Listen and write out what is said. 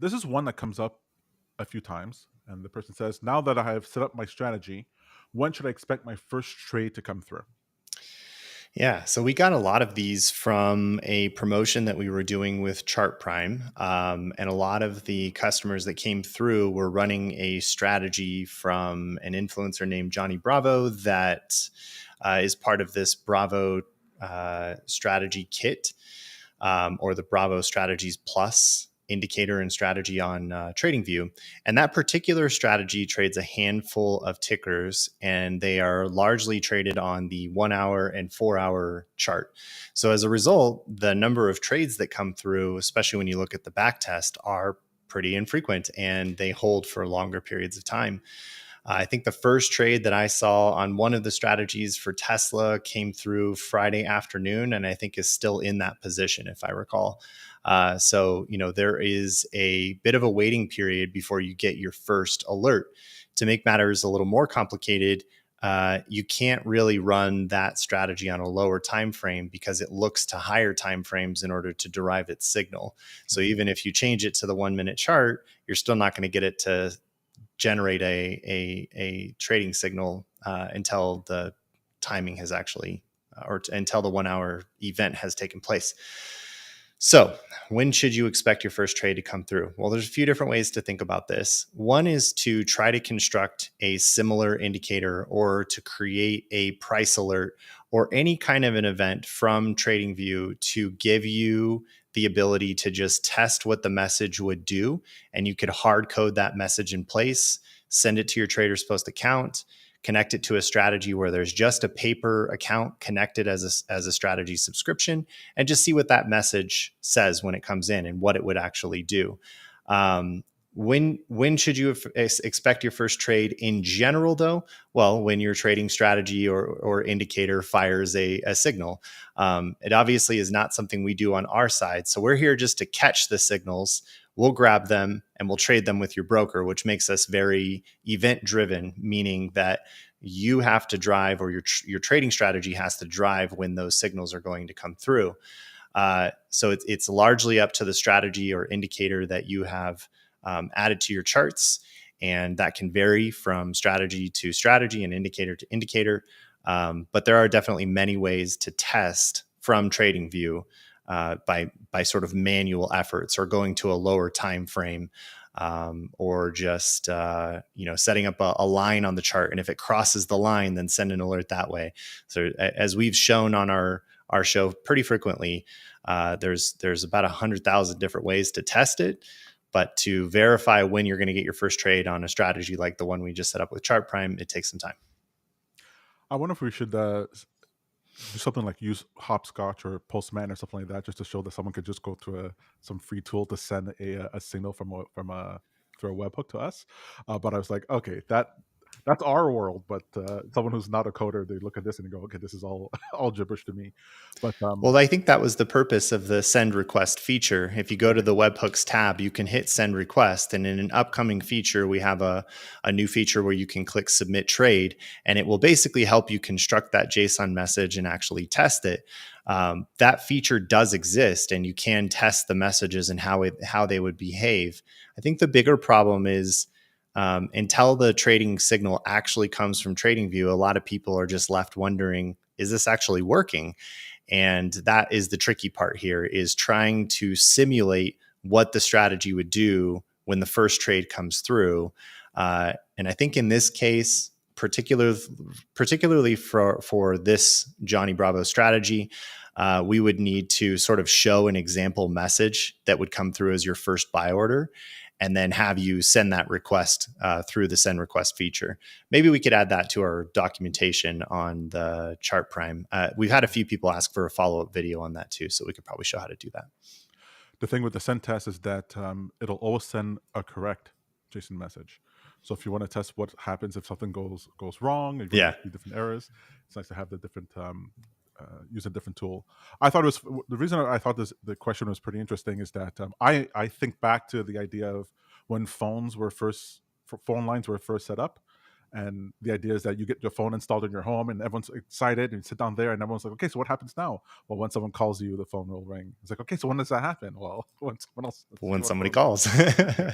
this is one that comes up a few times, and the person says, "Now that I have set up my strategy, when should I expect my first trade to come through?" Yeah, so we got a lot of these from a promotion that we were doing with Chart Prime. And a lot of the customers that came through were running a strategy from an influencer named Johnny Bravo that is part of this Bravo strategy kit, or the Bravo Strategies Plus indicator and strategy on TradingView. And that particular strategy trades a handful of tickers, and they are largely traded on the 1 hour and 4 hour chart. So as a result, the number of trades that come through, especially when you look at the back test, are pretty infrequent, and they hold for longer periods of time. I think the first trade that I saw on one of the strategies for Tesla came through Friday afternoon, and I think is still in that position, if I recall. So, there is a bit of a waiting period before you get your first alert. To make matters a little more complicated, you can't really run that strategy on a lower time frame because it looks to higher time frames in order to derive its signal. So even if you change it to the 1 minute chart, you're still not going to get it to generate a trading signal until the timing has actually, or until the 1 hour event has taken place. So when should you expect your first trade to come through? Well, there's a few different ways to think about this. One is to try to construct a similar indicator, or to create a price alert or any kind of an event from TradingView to give you the ability to just test what the message would do. And you could hard code that message in place, send it to your TradersPost account, connect it to a strategy where there's just a paper account connected as a strategy subscription, and just see what that message says when it comes in and what it would actually do. When should you expect your first trade in general, though? Well, when your trading strategy or indicator fires a signal. It obviously is not something we do on our side. So we're here just to catch the signals. We'll grab them and we'll trade them with your broker, which makes us very event driven, meaning that you have to drive, or your trading strategy has to drive when those signals are going to come through. So it's largely up to the strategy or indicator that you have added to your charts. And that can vary from strategy to strategy and indicator to indicator. But there are definitely many ways to test from TradingView by sort of manual efforts, or going to a lower time frame, or just setting up a line on the chart. And if it crosses the line, then send an alert that way. So as we've shown on our show pretty frequently, there's about 100,000 different ways to test it. But to verify when you're going to get your first trade on a strategy like the one we just set up with Chart Prime, it takes some time. I wonder if we should do something like use Hopscotch or Postman or something like that, just to show that someone could just go to some free tool to send a signal through a webhook to us. But I was like, okay, that's our world. But someone who's not a coder, they look at this and they go, okay, this is all all gibberish to me. But Well, I think that was the purpose of the send request feature. If you go to the webhooks tab, you can hit send request. And in an upcoming feature, we have a new feature where you can click submit trade, and it will basically help you construct that JSON message and actually test it. That feature does exist, and you can test the messages and how they would behave. I think the bigger problem is, until the trading signal actually comes from TradingView, a lot of people are just left wondering, is this actually working? And that is the tricky part here, is trying to simulate what the strategy would do when the first trade comes through. And I think in this case, particularly for this Johnny Bravo strategy, we would need to sort of show an example message that would come through as your first buy order, and then have you send that request through the send request feature. Maybe we could add that to our documentation on the Chart Prime. We've had a few people ask for a follow-up video on that too, so we could probably show how to do that. the thing with the send test is that it'll always send a correct JSON message. So if you want to test what happens if something goes wrong, if you see different errors, it's nice to have the different use a different tool. I thought it was the reason I thought the question was pretty interesting is that I think back to the idea of when phone lines were first set up, And the idea is that you get your phone installed in your home, and everyone's excited, and you sit down there, and everyone's like, okay, so what happens now? Well, when someone calls you, the phone will ring. It's like, okay, so when does that happen? Well, when someone else, when someone somebody calls you. calls. Yeah.